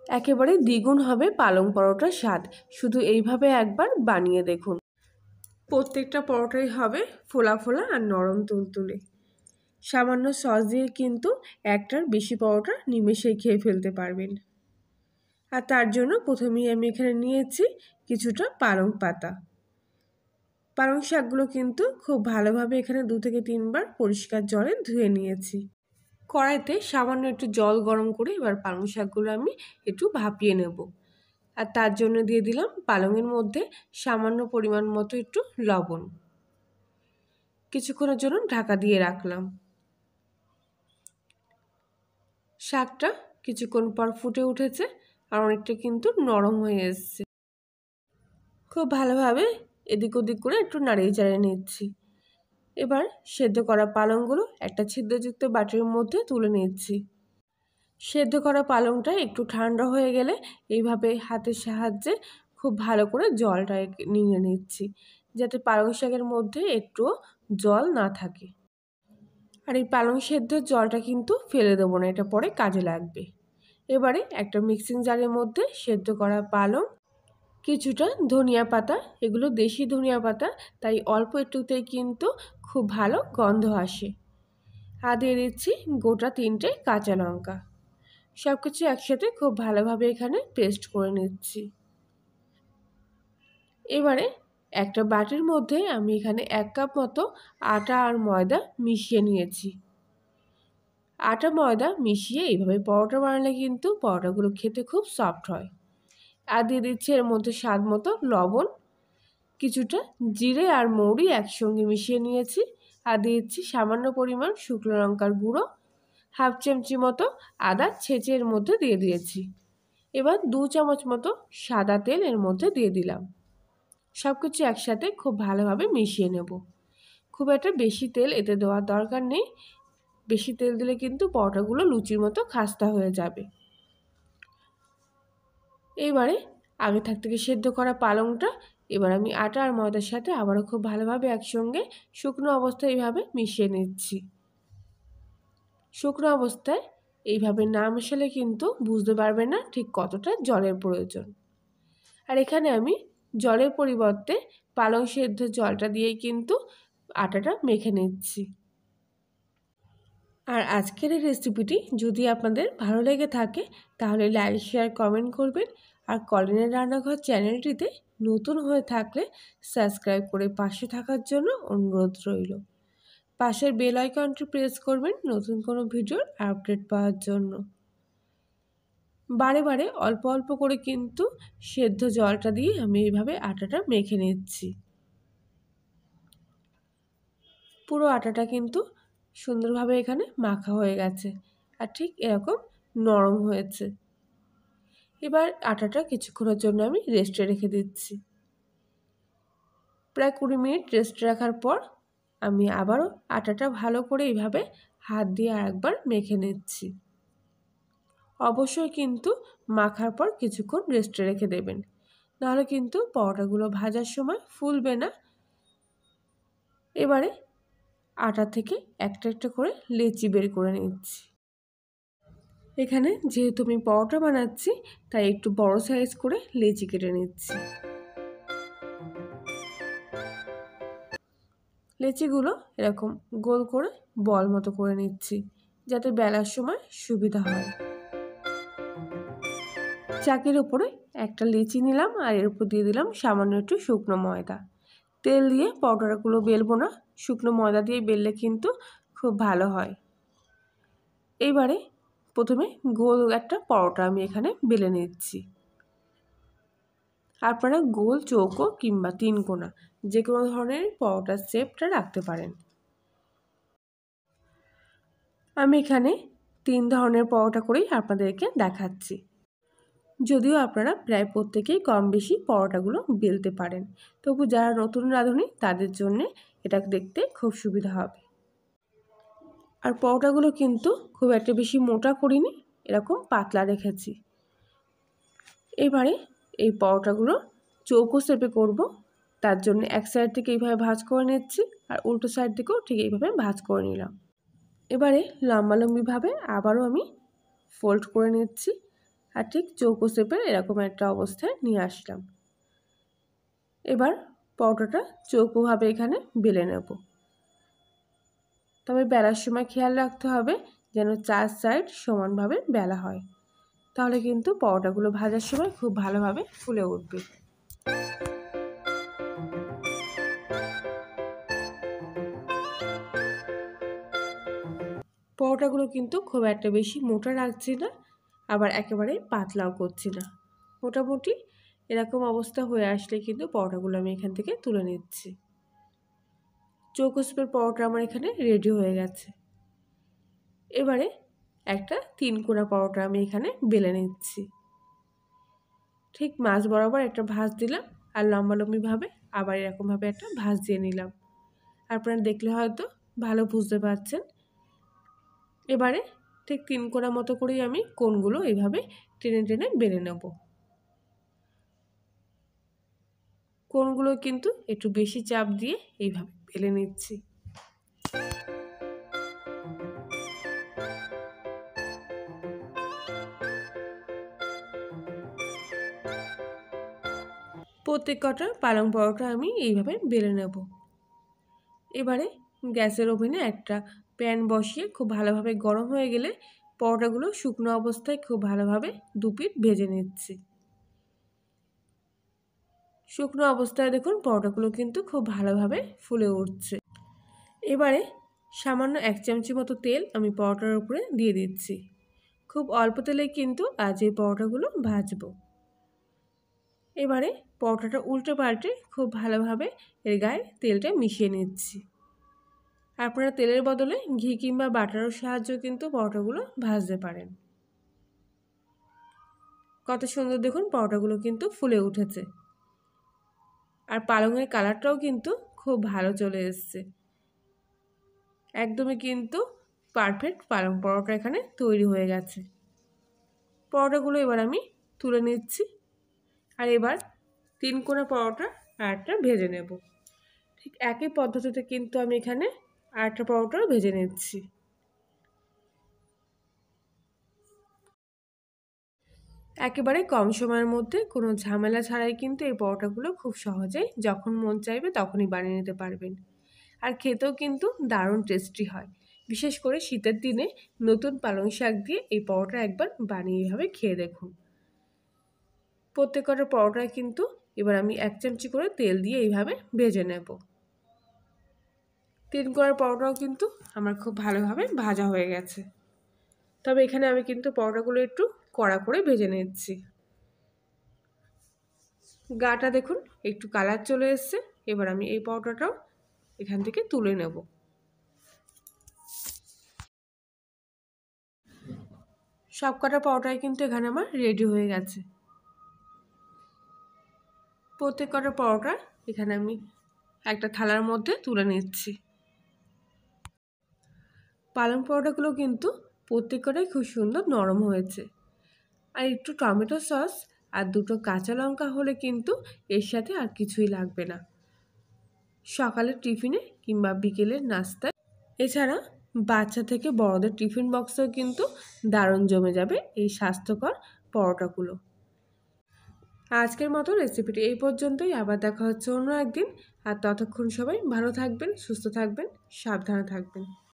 একেবারে দ্বিগুণ হবে পালং পরোটার স্বাদ। শুধু এইভাবে একবার বানিয়ে দেখুন। প্রত্যেকটা পরোটাই হবে ফোলা ফোলা আর নরম তুলতুলে। সামান্য সস দিয়ে কিন্তু একটার বেশি পরোটা নিমেষেই খেয়ে ফেলতে পারবেন। আর তার জন্য প্রথমেই আমি এখানে নিয়েছি কিছুটা পালং পাতা। পালং শাকগুলো কিন্তু খুব ভালোভাবে এখানে 2 থেকে 3 বার পরিষ্কার জলে ধুয়ে নিয়েছি। কড়াইতে সামান্য একটু জল গরম করে এবার পালং শাকগুলো আমি একটু ভাপিয়ে নেব। আর তার জন্য দিয়ে দিলাম পালংয়ের মধ্যে সামান্য পরিমাণ মতো একটু লবণ। কিছুক্ষণের জন্য ঢাকা দিয়ে রাখলাম। শাকটা কিছুক্ষণ পর ফুটে উঠেছে আর অনেকটা কিন্তু নরম হয়ে এসছে। খুব ভালোভাবে এদিক ওদিক করে একটু নাড়িয়ে চাড়িয়ে নিচ্ছি। এবার সেদ্ধ করা পালংগুলো একটা ছিদ্রযুক্ত বাটির মধ্যে তুলে নিচ্ছি। সেদ্ধ করা পালংটা একটু ঠান্ডা হয়ে গেলে এইভাবে হাতের সাহায্যে খুব ভালো করে জলটা নিয়ে নিচ্ছি, যাতে পালং শাকের মধ্যে একটুও জল না থাকে। আর এই পালং সেদ্ধর জলটা কিন্তু ফেলে দেবো না, এটা পরে কাজে লাগবে। এবারে একটা মিক্সিং জারের মধ্যে সেদ্ধ করা পালং, কিছুটা ধনিয়া পাতা, এগুলো দেশি ধনিয়া পাতা, তাই অল্প একটুতেই কিন্তু খুব ভালো গন্ধ আসে। আর দিয়ে দিচ্ছি গোটা 3টে কাঁচা লঙ্কা। সব কিছু একসাথে খুব ভালোভাবে এখানে পেস্ট করে নিচ্ছি। এবারে একটা বাটির মধ্যে আমি এখানে 1 কাপ মতো আটা আর ময়দা মিশিয়ে নিয়েছি। আটা ময়দা মিশিয়ে এইভাবে পরোটা বানালে কিন্তু পরোটাগুলো খেতে খুব সফট হয়। আর দিয়ে দিচ্ছি এর মধ্যে স্বাদ মতো লবণ, কিছুটা জিরে আর মৌরি একসঙ্গে মিশিয়ে নিয়েছি। আর দিয়েছি সামান্য পরিমাণ শুকনো লঙ্কার গুঁড়ো, হাফ চামচি মতো আদা ছেঁচে এর মধ্যে দিয়ে দিয়েছি। এবার 2 চামচ মতো সাদা তেল এর মধ্যে দিয়ে দিলাম। সব কিছু একসাথে খুব ভালোভাবে মিশিয়ে নেব। খুব একটা বেশি তেল এতে দেওয়ার দরকার নেই, বেশি তেল দিলে কিন্তু পরোটাগুলো লুচির মতো খাস্তা হয়ে যাবে। এইবারে আগে থেকে সেদ্ধ করা পালংটা এবার আমি আটা আর ময়দার সাথে আবারও খুব ভালোভাবে একসঙ্গে শুকনো অবস্থায় এইভাবে মিশিয়ে নিচ্ছি। শুকনো অবস্থায় এইভাবে না মেশালে কিন্তু বুঝতে পারবে না ঠিক কতটা জলের প্রয়োজন। আর এখানে আমি জলের পরিবর্তে পালং সেদ্ধ জলটা দিয়েই কিন্তু আটাটা মেখে নিচ্ছি। আর আজকের এই রেসিপিটি যদি আপনাদের ভালো লেগে থাকে তাহলে লাইক শেয়ার কমেন্ট করবেন। আর কলিনের রান্নাঘর চ্যানেলটিতে নতুন হয়ে থাকলে সাবস্ক্রাইব করে পাশে থাকার জন্য অনুরোধ রইল। পাশের বেল আইকনটি প্রেস করবেন নতুন কোনো ভিডিওর আপডেট পাওয়ার জন্য। বারে বারে অল্প অল্প করে কিন্তু সেদ্ধ জলটা দিয়ে আমি এইভাবে আটাটা মেখে নিচ্ছি। পুরো আটাটা কিন্তু সুন্দরভাবে এখানে মাখা হয়ে গেছে আর ঠিক এরকম নরম হয়েছে। এবার আটাটা কিছুক্ষণের জন্য আমি রেস্টে রেখে দিচ্ছি। প্রায় 20 মিনিট রেস্টে রাখার পর আমি আবারও আটাটা ভালো করে এইভাবে হাত দিয়ে আরেকবার মেখে নিচ্ছি। অবশ্যই কিন্তু মাখার পর কিছুক্ষণ রেস্টে রেখে দেবেন, নাহলে কিন্তু পরোটাগুলো ভাজার সময় ফুলবে না। এবারে আটা থেকে একটা একটা করে লেচি বের করে নিচ্ছি। এখানে যেহেতু আমি পরোটা বানাচ্ছি তাই একটু বড় সাইজ করে লেচি কেটে নিচ্ছি। লেচিগুলো এরকম গোল করে বল মতো করে নিচ্ছি, যাতে বেলার সময় সুবিধা হয়। চাকির উপরে একটা লেচি নিলাম আর এর উপর দিয়ে দিলাম সামান্য একটু শুকনো ময়দা। তেল দিয়ে পরোটাগুলো বেলবো না, শুকনো ময়দা দিয়ে বেললে কিন্তু খুব ভালো হয়। এইবারে প্রথমে গোল একটা পরোটা আমি এখানে বেলে নিচ্ছি। আপনারা গোল, চৌকো কিংবা 3 কোনা যে কোনো ধরনের পরোটার শেপটা রাখতে পারেন। আমি এখানে 3 ধরনের পরোটা করেই আপনাদেরকে দেখাচ্ছি। যদিও আপনারা প্রায় প্রত্যেকেই কম বেশি পরোটাগুলো বেলতে পারেন, তবু যারা নতুন রাঁধুনি তাদের জন্যে এটা দেখতে খুব সুবিধা হবে। আর পরোটাগুলো কিন্তু খুব একটা বেশি মোটা করিনি, এরকম পাতলা রেখেছি। এবারে এই পরোটাগুলো চৌকো শেপে করব, তার জন্য এক সাইড থেকে এইভাবে ভাঁজ করে নিচ্ছি আর উল্টো সাইড থেকেও ঠিক এইভাবে ভাঁজ করে নিলাম। এবারে লম্বালম্বিভাবে আবারও আমি ফোল্ড করে নিচ্ছি আর ঠিক চৌকো শেপের এরকম একটা অবস্থায় নিয়ে আসলাম। এবার পরোটাটা চৌকোভাবে এখানে বেলে নেব। তবে বেলার সময় খেয়াল রাখতে হবে যেন 4 সাইড সমানভাবে বেলা হয়, তাহলে কিন্তু পরোটাগুলো ভাজার সময় খুব ভালোভাবে ফুলে উঠবে। পরোটাগুলো কিন্তু খুব একটা বেশি মোটা রাখছি না, আবার একেবারে পাতলাও করছি না। মোটামুটি এরকম অবস্থা হয়ে আসলে কিন্তু পরোটাগুলো আমি এখান থেকে তুলে নিচ্ছি। চৌকো শেপের পরোটা আমার এখানে রেডি হয়ে গেছে। এবারে একটা 3 কোনা পরোটা আমি এখানে বেলে নিচ্ছি। ঠিক মাঝ বরাবর একটা ভাঁজ দিলাম, আর লম্বালম্বিভাবে আবার এরকমভাবে একটা ভাঁজ দিয়ে নিলাম। আপনারা দেখলে হয়তো ভালো বুঝতে পারছেন। এবারে ঠিক 3 কোনা মতো করেই আমি কোণগুলো এইভাবে টেনে টেনে বেলে নেব। কোণগুলো কিন্তু একটু বেশি চাপ দিয়ে এইভাবে বেলে নিচ্ছি। প্রত্যেক কটা পালং পরোটা আমি এইভাবে বেলে নেব। এবারে গ্যাসের ওভেনে একটা প্যান বসিয়ে খুব ভালোভাবে গরম হয়ে গেলে পরোটাগুলো শুকনো অবস্থায় খুব ভালোভাবে দুপিঠ ভেজে নিচ্ছি। শুকনো অবস্থায় দেখুন পরোটাগুলো কিন্তু খুব ভালোভাবে ফুলে উঠছে। এবারে সামান্য 1 চামচি মতো তেল আমি পরোটার উপরে দিয়ে দিচ্ছি। খুব অল্প তেলে কিন্তু আজ এই পরোটাগুলো ভাজবো। এবারে পরোটাটা উল্টে পাল্টে খুব ভালোভাবে এর গায়ে তেলটা মিশিয়ে নিচ্ছি। আপনারা তেলের বদলে ঘি কিংবা বাটারের সাহায্যে কিন্তু পরোটাগুলো ভাজতে পারেন। কত সুন্দর দেখুন পরোটাগুলো কিন্তু ফুলে উঠেছে, আর পালংয়ের কালারটাও কিন্তু খুব ভালো চলে এসছে। একদমই কিন্তু পারফেক্ট পালং পরোটা এখানে তৈরি হয়ে গেছে। পরোটাগুলো এবার আমি তুলে নিচ্ছি, আর এবার 3 কোনা পরোটা আরেকটা ভেজে নেব। ঠিক একই পদ্ধতিতে কিন্তু আমি এখানে আরেকটা পরোটাও ভেজে নিচ্ছি। একেবারে কম সময়ের মধ্যে কোনো ঝামেলা ছাড়াই কিন্তু এই পরোটাগুলো খুব সহজেই যখন মন চাইবে তখনই বানিয়ে নিতে পারবেন। আর খেতেও কিন্তু দারুণ টেস্টি হয়। বিশেষ করে শীতের দিনে নতুন পালং শাক দিয়ে এই পরোটা একবার বানিয়ে এভাবে খেয়ে দেখুন। প্রত্যেক কটা পরোটায় কিন্তু এবার আমি 1 চামচি করে তেল দিয়ে এইভাবে ভেজে নেব। 3 কোনার পরোটাও কিন্তু আমার খুব ভালোভাবে ভাজা হয়ে গেছে। তবে এখানে আমি কিন্তু পরোটাগুলো একটু কড়া করে ভেজে নিচ্ছি। গাটা দেখুন একটু কালার চলে এসছে। এবার আমি এই পরোটাটাও এখান থেকে তুলে নেব। সব কটা পরোটাই কিন্তু এখানে আমার রেডি হয়ে গেছে। প্রত্যেক কটা পরোটা এখানে আমি একটা থালার মধ্যে তুলে নিচ্ছি। পালং পরোটাগুলো কিন্তু প্রত্যেক কটাই খুব সুন্দর নরম হয়েছে। আর একটু টমেটো সস আর 2টো কাঁচা লঙ্কা হলে কিন্তু এর সাথে আর কিছুই লাগবে না। সকালের টিফিনে কিংবা বিকেলের নাস্তায়, এছাড়া বাচ্চা থেকে বড়দের টিফিন বক্সেও কিন্তু দারুণ জমে যাবে এই স্বাস্থ্যকর পরোটাগুলো। আজকের মতো রেসিপিটি এই পর্যন্তই। আবার দেখা হচ্ছে অন্য একদিন। আর ততক্ষণ সবাই ভালো থাকবেন, সুস্থ থাকবেন, সাবধানে থাকবেন।